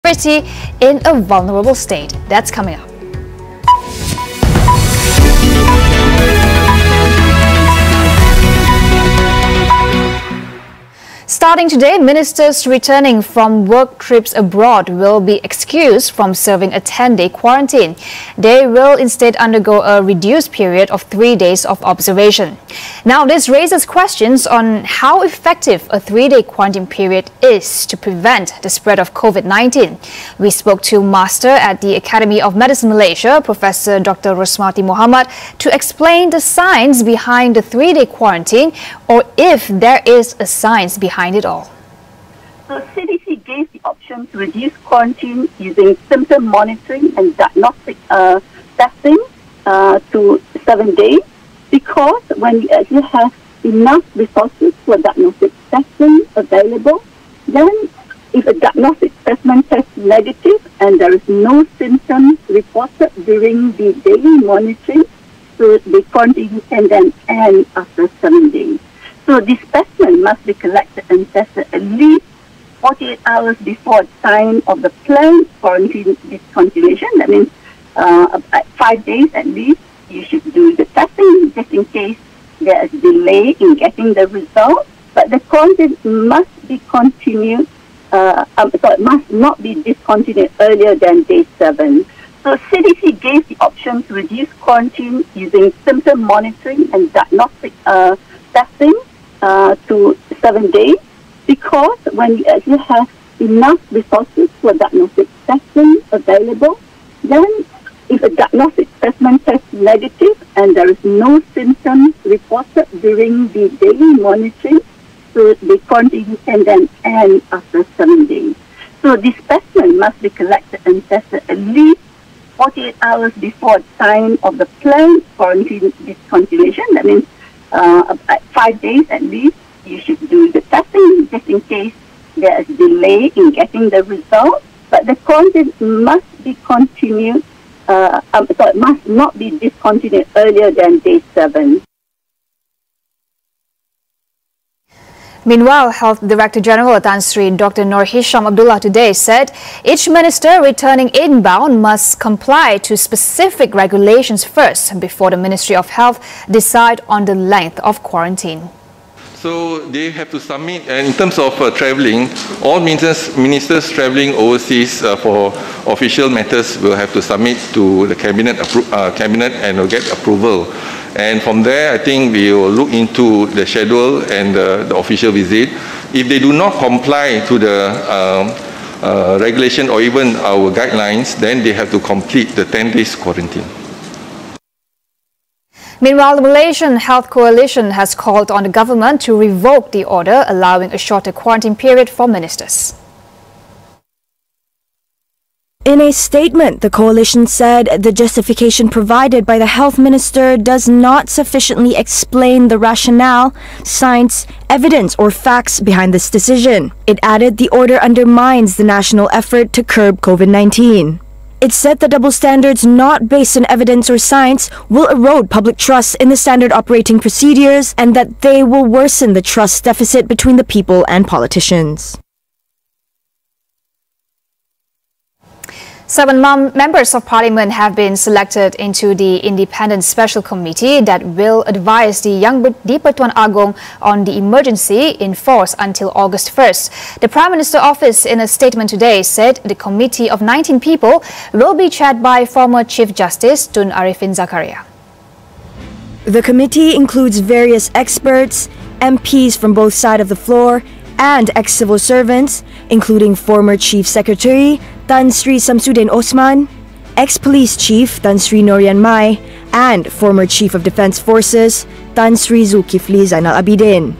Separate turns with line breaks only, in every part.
in a vulnerable state. That's coming up. Starting today, ministers returning from work trips abroad will be excused from serving a 10-day quarantine. They will instead undergo a reduced period of 3 days of observation. Now, this raises questions on how effective a 3-day quarantine period is to prevent the spread of COVID-19. We spoke to Master at the Academy of Medicine Malaysia, Professor Dr. Rosmati Mohamad, to explain the science behind the 3-day quarantine, or if there is a science behind it all.
So CDC gave the option to reduce quarantine using symptom monitoring and diagnostic testing to 7 days, because when you actually have enough resources for diagnostic testing available, then if a diagnostic specimen tests negative and there is no symptoms reported during the daily monitoring, so the quarantine can then end after 7 days. So the specimen must be collected and tested at least 48 hours before the time of the planned quarantine discontinuation. That means 5 days at least you should do the testing, just in case there is delay in getting the result. But the quarantine must be continued, must not be discontinued earlier than day 7. So CDC gave the option to reduce quarantine using symptom monitoring and diagnostic testing to 7 days, because when you actually have enough resources for diagnostic testing available, then if a diagnostic specimen tests negative and there is no symptoms reported during the daily monitoring, so the quarantine can then end after 7 days. So the specimen must be collected and tested at least 48 hours before the time of the planned quarantine discontinuation. That means 5 days at least you should do the testing, just in case there is delay in getting the result. But the quarantine must be continued, must not be discontinued earlier than day 7.
Meanwhile, Health Director General Tan Sri Dr. Nur Hisham Abdullah today said each minister returning inbound must comply to specific regulations first before the Ministry of Health decide on the length of quarantine.
So they have to submit, and in terms of travelling, all ministers travelling overseas for official matters will have to submit to the cabinet and will get approval. And from there, I think we will look into the schedule and the official visit. If they do not comply to the regulation or even our guidelines, then they have to complete the 10 days quarantine.
Meanwhile, the Malaysian Health Coalition has called on the government to revoke the order allowing a shorter quarantine period for ministers.
In a statement, the coalition said the justification provided by the health minister does not sufficiently explain the rationale, science, evidence or facts behind this decision. It added the order undermines the national effort to curb COVID-19. It said the double standards not based on evidence or science will erode public trust in the standard operating procedures and that they will worsen the trust deficit between the people and politicians.
7 members of parliament have been selected into the independent special committee that will advise the Yang di-Pertuan Agong on the emergency in force until August 1st. The Prime Minister office in a statement today said the committee of 19 people will be chaired by former Chief Justice Tun Arifin Zakaria.
The committee includes various experts, MPs from both sides of the floor, and ex-civil servants, including former Chief Secretary Tan Sri Samsudin Osman, ex-police chief Tan Sri Norian Mai, and former Chief of Defence Forces Tan Sri Zulkifli Zainal Abidin.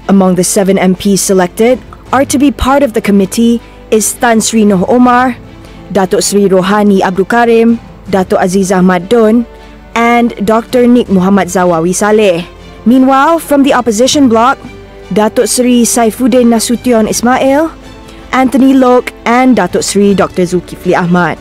Among the 7 MPs selected are to be part of the committee is Tan Sri Noh Omar, Datuk Sri Rohani Abdul Karim, Datuk Aziz Ahmad Don, and Dr. Nik Muhammad Zawawi Saleh. Meanwhile, from the opposition bloc, Datuk Sri Saifuddin Nasution Ismail, Anthony Lok, and Datuk Sri Dr. Zulkifli Ahmad.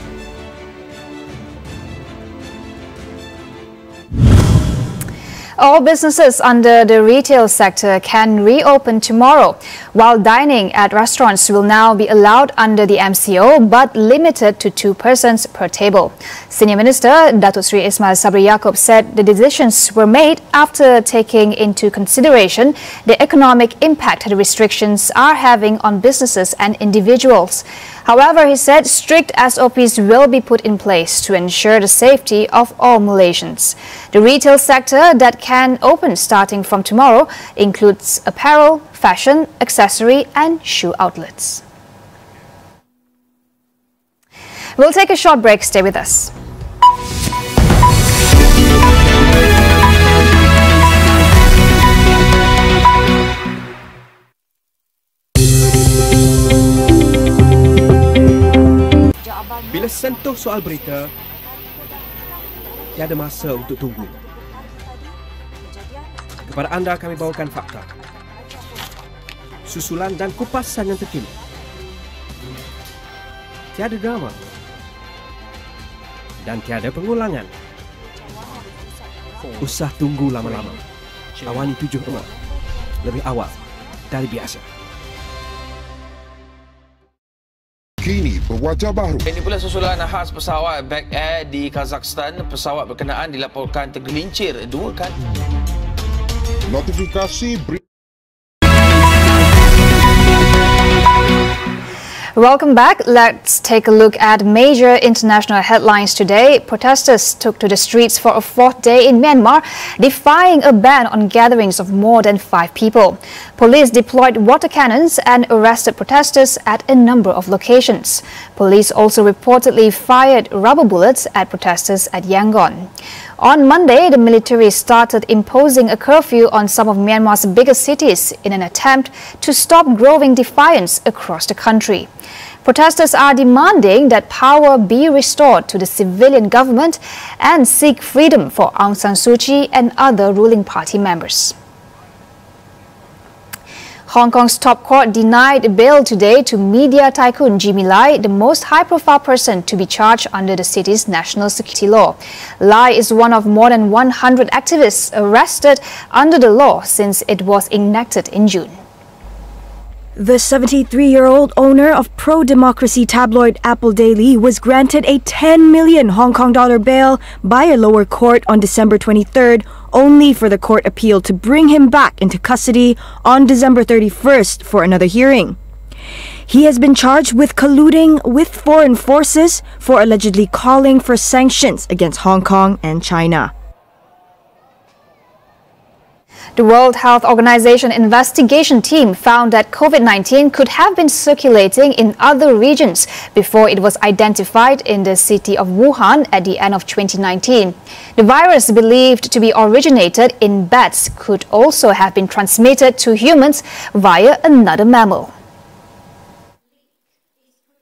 All businesses under the retail sector can reopen tomorrow, while dining at restaurants will now be allowed under the MCO but limited to 2 persons per table. Senior Minister Datuk Sri Ismail Sabri Yaakob said the decisions were made after taking into consideration the economic impact the restrictions are having on businesses and individuals. However, he said strict SOPs will be put in place to ensure the safety of all Malaysians. The retail sector that can open starting from tomorrow includes apparel, fashion, accessory and shoe outlets. We'll take a short break. Stay with us.
Bila sentuh soal berita, tiada masa untuk tunggu. Kepada anda kami bawakan fakta, susulan dan kupasan yang terkini. Tiada drama dan tiada pengulangan. Usah tunggu lama-lama. Awani 7 lebih awal dari biasa.
Kini berwajah baru.
Ini pula susulan khas pesawat Back Air di Kazakhstan. Pesawat berkenaan dilaporkan tergelincir 2 kali.
Notifikasi
Welcome back. Let's take a look at major international headlines today. Protesters took to the streets for a 4th day in Myanmar, defying a ban on gatherings of more than 5 people. Police deployed water cannons and arrested protesters at a number of locations. Police also reportedly fired rubber bullets at protesters at Yangon. On Monday, the military started imposing a curfew on some of Myanmar's biggest cities in an attempt to stop growing defiance across the country. Protesters are demanding that power be restored to the civilian government and seek freedom for Aung San Suu Kyi and other ruling party members. Hong Kong's top court denied bail today to media tycoon Jimmy Lai, the most high-profile person to be charged under the city's national security law. Lai is one of more than 100 activists arrested under the law since it was enacted in June.
The 73-year-old owner of pro-democracy tabloid Apple Daily was granted a 10 million Hong Kong dollar bail by a lower court on December 23rd, only for the court appeal to bring him back into custody on December 31st for another hearing. He has been charged with colluding with foreign forces for allegedly calling for sanctions against Hong Kong and China.
The World Health Organization investigation team found that COVID-19 could have been circulating in other regions before it was identified in the city of Wuhan at the end of 2019. The virus, believed to be originated in bats, could also have been transmitted to humans via another mammal.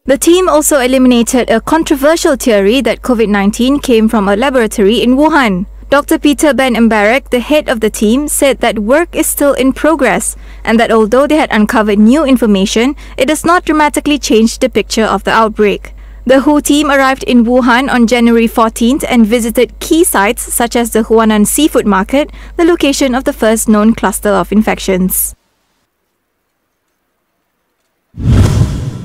The team also eliminated a controversial theory that COVID-19 came from a laboratory in Wuhan. Dr. Peter Ben Mbarek, the head of the team, said that work is still in progress and that although they had uncovered new information, it does not dramatically change the picture of the outbreak. The WHO team arrived in Wuhan on January 14th and visited key sites such as the Huanan Seafood Market, the location of the first known cluster of infections.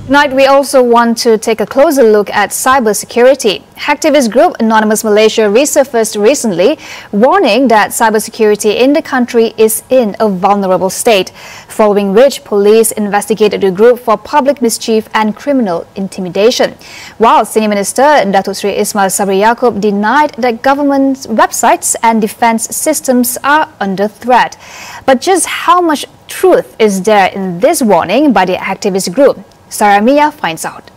Tonight, we also want to take a closer look at cybersecurity. Hacktivist group Anonymous Malaysia resurfaced recently, warning that cybersecurity in the country is in a vulnerable state, following which police investigated the group for public mischief and criminal intimidation. While Senior Minister Datuk Sri Ismail Sabri Yaakob denied that government websites and defence systems are under threat. But just how much truth is there in this warning by the activist group? Sarah Mia finds out.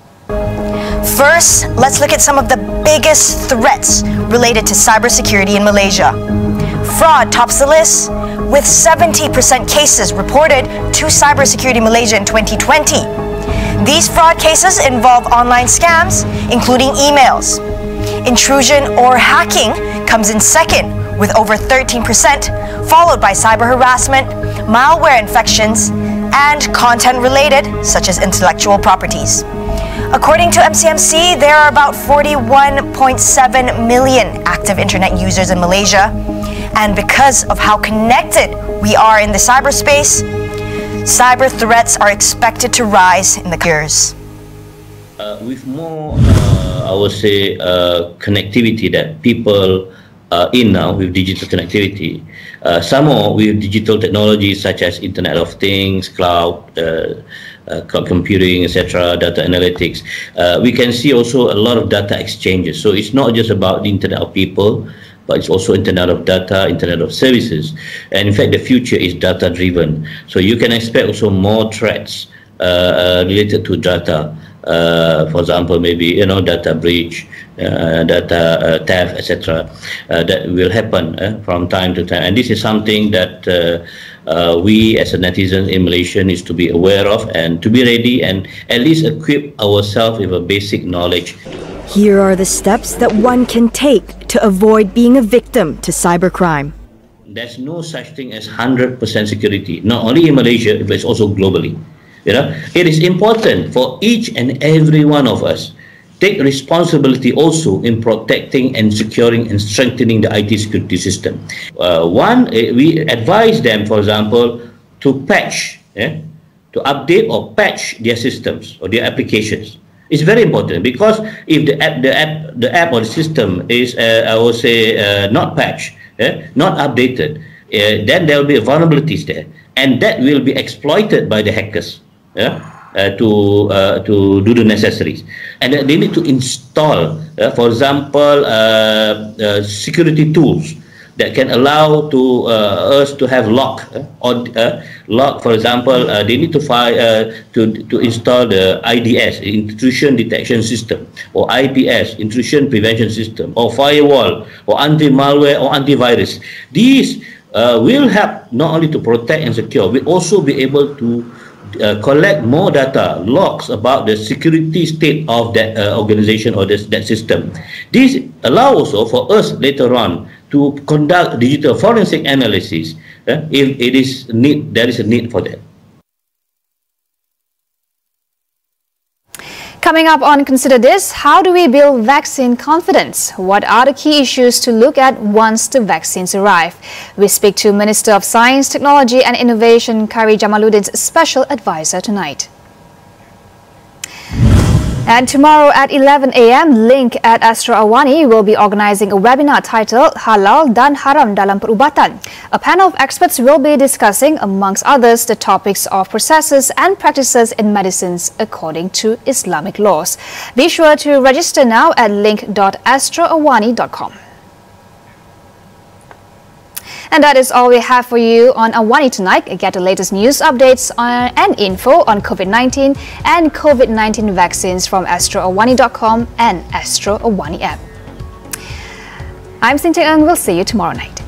First, let's look at some of the biggest threats related to cybersecurity in Malaysia. Fraud tops the list, with 70% cases reported to Cybersecurity Malaysia in 2020. These fraud cases involve online scams, including emails. Intrusion or hacking comes in second, with over 13%, followed by cyber harassment, malware infections, and content-related, such as intellectual properties. According to MCMC, there are about 41.7 million active internet users in Malaysia, And because of how connected we are in the cyberspace, cyber threats are expected to rise in the years.
With more, I would say, connectivity that people are in now with digital connectivity, some more with digital technologies such as Internet of Things, cloud computing, etc., data analytics, we can see also a lot of data exchanges. So it's not just about the Internet of people, but it's also Internet of data, Internet of services. And in fact, the future is data-driven. So you can expect also more threats related to data. For example, maybe data breach, data theft, etc. That will happen from time to time, and this is something that we as a netizen in Malaysia needs to be aware of and to be ready and at least equip ourselves with a basic knowledge.
Here are the steps that one can take to avoid being a victim to cybercrime.
There's no such thing as 100% security, not only in Malaysia, but it's also globally. It is important for each and every one of us take responsibility also in protecting and securing and strengthening the IT security system. We advise them, for example, to patch, to update or patch their systems or their applications. It's very important because if the app or the system is, I would say, not patched, not updated, then there will be vulnerabilities there, and that will be exploited by the hackers. To do the necessaries, and they need to install, for example, security tools that can allow to us to have lock. For example, they need to install the IDS, intrusion detection system, or IPS, intrusion prevention system, or firewall, or anti-malware, or antivirus. These will help not only to protect and secure, we also be able to collect more data, logs about the security state of that organization or that system. This allows also for us later on to conduct digital forensic analysis if there is a need for that.
Coming up on Consider This, how do we build vaccine confidence? What are the key issues to look at once the vaccines arrive? We speak to Minister of Science, Technology and Innovation, Khairi Jamaluddin's special advisor tonight. And tomorrow at 11 a.m, Link at Astro AWANI will be organising a webinar titled Halal dan Haram dalam Perubatan. A panel of experts will be discussing, amongst others, the topics of processes and practices in medicines according to Islamic laws. Be sure to register now at link.astroawani.com. And that is all we have for you on AWANI tonight. Get the latest news updates and info on COVID-19 and COVID-19 vaccines from astroawani.com and Astro AWANI app. I'm Cynthia Ng. We'll see you tomorrow night.